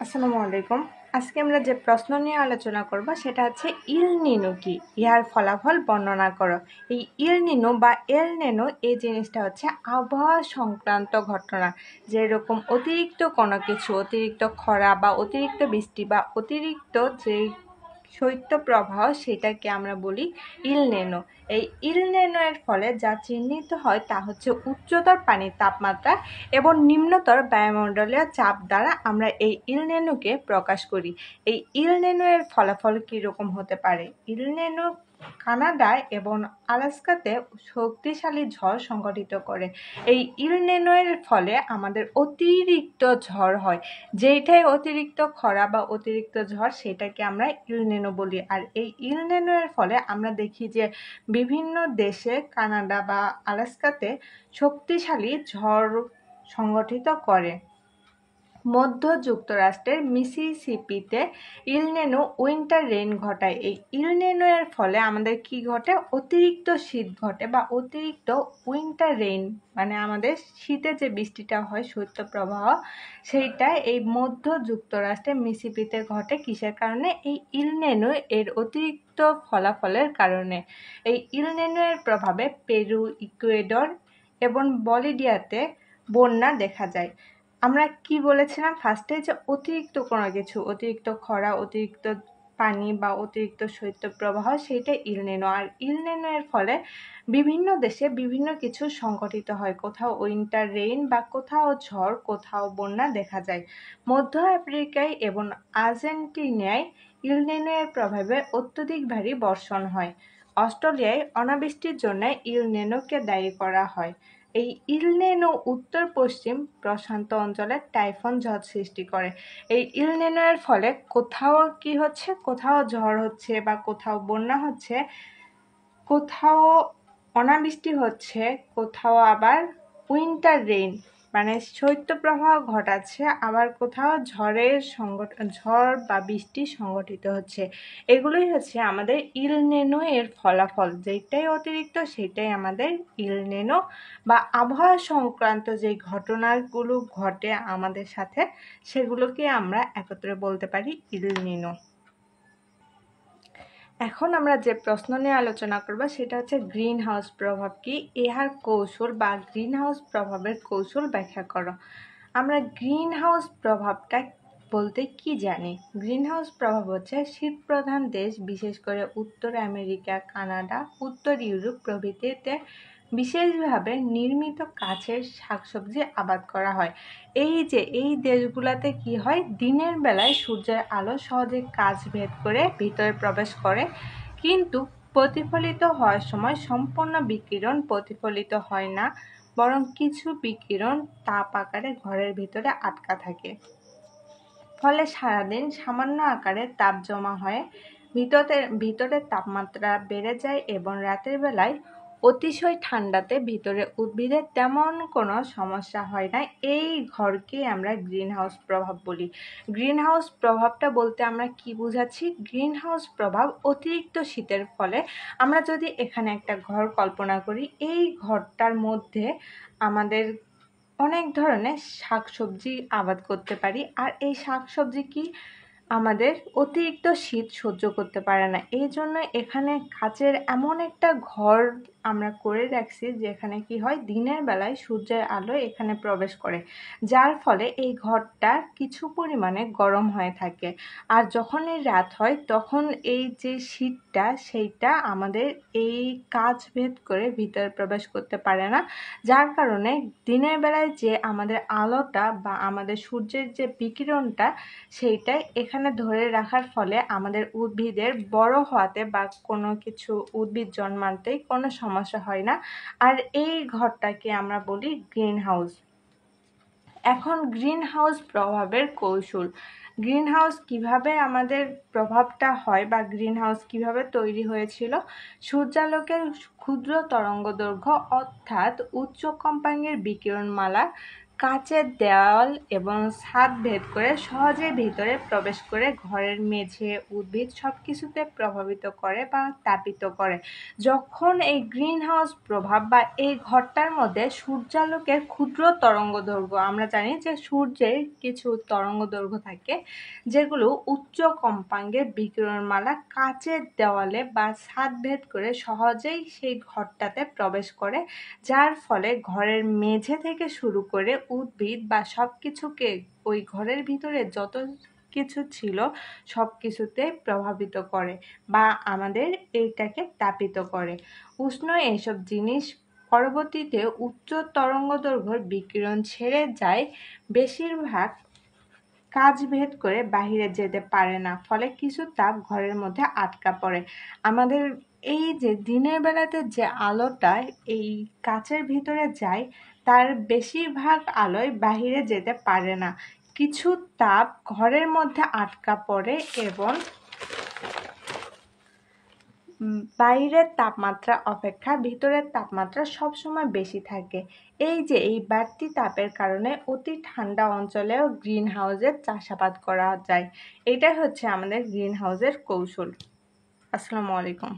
আসসালামু আলাইকুম। আজকে আমরা যে প্রশ্ন নিয়ে আলোচনা করব সেটা হচ্ছে ইল নিনো কি, ইহার ফলাফল বর্ণনা করো। এই ইল নিনো বা এল নিনো এই জিনিসটা হচ্ছে আবহাওয়া সংক্রান্ত ঘটনা। যেরকম অতিরিক্ত কোনো কিছু, অতিরিক্ত খরা বা অতিরিক্ত বৃষ্টি বা অতিরিক্ত যে শৈত্যপ্রবাহ সেটাকে আমরা বলি ইল নিনো। এই ইল নিনো এর ফলে যা চিহ্নিত হয় তা হচ্ছে উচ্চতর পানির তাপমাত্রা এবং নিম্নতর বায়ুমণ্ডলীয় চাপ দ্বারা আমরা এই ইল নিনোকে প্রকাশ করি। এই ইল নিনো এর ফলাফল কীরকম হতে পারে? ইল নিনো কানাডায় এবং আলাস্কাতে শক্তিশালী ঝড় সংঘটিত করে। এই ইল নিনো এর ফলে আমাদের অতিরিক্ত ঝড় হয়, যেইটাই অতিরিক্ত খরা বা অতিরিক্ত ঝড় সেটাকে আমরা ইল নিনো বলি। আর এই ইল নিনো এর ফলে আমরা দেখি যে বিভিন্ন দেশে, কানাডা বা আলাস্কাতে শক্তিশালী ঝড় সংগঠিত করে। মধ্য যুক্তরাষ্ট্রের মিসিসিপিতে ইল নিনো উইন্টার রেইন ঘটায়। এই ইল নিনো এর ফলে আমাদের কি ঘটে? অতিরিক্ত শীত ঘটে বা অতিরিক্ত উইন্টার রেইন, মানে আমাদের শীতে যে বৃষ্টিটা হয়, শৈত্যপ্রবাহ, সেইটা এই মধ্য যুক্তরাষ্ট্রের মিসিসিপিতে ঘটে। কিসের কারণে? এই ইল নিনো এর অতিরিক্ত ফলাফলের কারণে। এই ইল নিনো এর প্রভাবে পেরু, ইকুয়েডর এবং বলিভিয়াতে বন্যা দেখা যায়। আমরা কি বলেছিলাম ফার্স্টে? যে অতিরিক্ত কোনো কিছু, অতিরিক্ত খরা, অতিরিক্ত পানি বা অতিরিক্ত শৈত্যপ্রবাহ, সেইটা ইল নিনো। আর ইল নিনো এর ফলে বিভিন্ন দেশে বিভিন্ন কিছু সংঘটিত হয়। কোথাও উইন্টার রেইন বা কোথাও ঝড়, কোথাও বন্যা দেখা যায়। মধ্য আফ্রিকায় এবং আর্জেন্টিনায় ইল নিনো এর প্রভাবে অত্যধিক ভারী বর্ষণ হয়। অস্ট্রেলিয়ায় অনাবৃষ্টির জন্য ইল নিনোকে দায়ী করা হয়। এই ইল নিনো উত্তর পশ্চিম প্রশান্ত অঞ্চলে টাইফুন ঝড় সৃষ্টি করে। এই ইল নিনো এর ফলে কোথাও কি হচ্ছে? কোথাও ঝড় হচ্ছে বা কোথাও বন্যা হচ্ছে, কোথাও অনাবৃষ্টি হচ্ছে, কোথাও আবার উইন্টার রেইন মানে শৈত্যপ্রবাহ ঘটাচ্ছে, আবার কোথাও ঝড় বা বৃষ্টি সংঘটিত হচ্ছে। এগুলোই হচ্ছে আমাদের ইল নিনো এর ফলাফল। যেটাই অতিরিক্ত সেটাই আমাদের ইল নিনো বা আবহাওয়া সংক্রান্ত যে ঘটনাগুলো ঘটে আমাদের সাথে, সেগুলোকে আমরা একত্রে বলতে পারি ইল নিনো। এখন আমরা যে প্রশ্ন নিয়ে আলোচনা করব সেটা হচ্ছে গ্রিন হাউস প্রভাব কি, ইহার কৌশল বা গ্রিন হাউস প্রভাবের কৌশল ব্যাখ্যা করো। আমরা গ্রিন হাউস প্রভাবটা বলতে কি জানি? গ্রিন হাউস প্রভাব হচ্ছে শীতপ্রধান দেশ, বিশেষ করে উত্তর আমেরিকা, কানাডা, উত্তর ইউরোপ প্রভৃতিতে বিশেষভাবে নির্মিত গাছের শাকসবজি আবাদ করা হয়। এই দেশগুলোতে কি হয়? দিনের বেলায় সূর্যের আলো সহজে কাচ ভেদ করে ভিতরে প্রবেশ করে, কিন্তু প্রতিফলিত হওয়ার সময় সম্পূর্ণ বিকিরণ প্রতিফলিত হয় না, বরং কিছু বিকিরণ তাপ আকারে ঘরের ভিতরে আটকা থাকে। ফলে সারাদিন সামান্য আকারে তাপ জমা হয়ে ভিতরের তাপমাত্রা বেড়ে যায় এবং রাতের বেলায় অতিশয় ঠান্ডাতে ভিতরে উদ্ভিদের তেমন কোনো সমস্যা হয় না। এই ঘরকে আমরা গ্রিন হাউস প্রভাব বলি। গ্রিন হাউস প্রভাবটা বলতে আমরা কি বুঝাচ্ছি? গ্রিন হাউস প্রভাব অতিরিক্ত শীতের ফলে আমরা যদি এখানে একটা ঘর কল্পনা করি, এই ঘরটার মধ্যে আমাদের অনেক ধরনের শাকসবজি আবাদ করতে পারি। আর এই শাকসবজি কি আমাদের অতিরিক্ত শীত সহ্য করতে পারে না, এই জন্য এখানে কাচের এমন একটা ঘর আমরা করে রাখছি যেখানে কি হয়, দিনের বেলায় সূর্যের আলো এখানে প্রবেশ করে, যার ফলে এই ঘরটা কিছু পরিমাণে গরম হয়ে থাকে। আর যখন এই রাত হয় তখন এই যে শীতটা সেইটা আমাদের এই কাচ ভেদ করে ভিতরে প্রবেশ করতে পারে না, যার কারণে দিনের বেলায় যে আমাদের আলোটা বা আমাদের সূর্যের যে বিকিরণটা সেইটাই এখানে ধরে রাখার ফলে আমাদের উদ্ভিদের বড় হওয়াতে বা কোনো কিছু উদ্ভিদ জন্মাতেই কোনো সমস্যা হয় না। আর এই ঘরটাকে আমরা বলি গ্রিন হাউস। এখন গ্রিন হাউস প্রভাবের কৌশল। গ্রিন হাউস কীভাবে আমাদের প্রভাবটা হয় বা গ্রিন হাউস কীভাবে তৈরি হয়েছিল? সূর্যালোকের ক্ষুদ্র তরঙ্গ দৈর্ঘ্য অর্থাৎ উচ্চ কম্পাঙ্কের বিকিরণমালা কাচের দেওয়াল এবং ছাদ ভেদ করে সহজে ভিতরে প্রবেশ করে ঘরের মেঝে, উদ্ভিদ সব কিছুতে প্রভাবিত করে বা তাপিত করে। যখন এই গ্রিন হাউস প্রভাব বা এই ঘরটার মধ্যে সূর্যালোকের ক্ষুদ্র তরঙ্গদৈর্ঘ্য, আমরা জানি যে সূর্যের কিছু তরঙ্গদৈর্ঘ্য থাকে যেগুলো উচ্চ কম্পাঙ্কের বিকিরণমালা কাচের দেওয়ালে বা ছাদ ভেদ করে সহজেই সেই ঘরটাতে প্রবেশ করে, যার ফলে ঘরের মেঝে থেকে শুরু করে উদ্ভিদ বা সব কিছুকে, ওই ঘরের ভিতরে যত কিছু ছিল সব কিছুতে প্রভাবিত করে বা আমাদের এইটাকে তাপিত করে। উষ্ণ এইসব জিনিস পরবর্তীতে উচ্চ তরঙ্গদৈর্ঘ্যের বিকিরণ ছেড়ে যায়, বেশিরভাগ কাচ ভেদ করে বাহিরে যেতে পারে না, ফলে কিছু তাপ ঘরের মধ্যে আটকা পড়ে। আমাদের এই যে দিনের বেলাতে যে আলোটা এই কাচের ভিতরে যায় তার বেশিরভাগ আলোয় বাহিরে যেতে পারে না, কিছু তাপ ঘরের মধ্যে আটকা পড়ে এবং বাইরের তাপমাত্রা অপেক্ষা ভিতরের তাপমাত্রা সবসময় বেশি থাকে। এই যে এই বাড়তি তাপের কারণে অতি ঠান্ডা অঞ্চলেও গ্রিন হাউসের চাষাবাদ করা যায়। এটাই হচ্ছে আমাদের গ্রিন হাউসের কৌশল। আসসালামু আলাইকুম।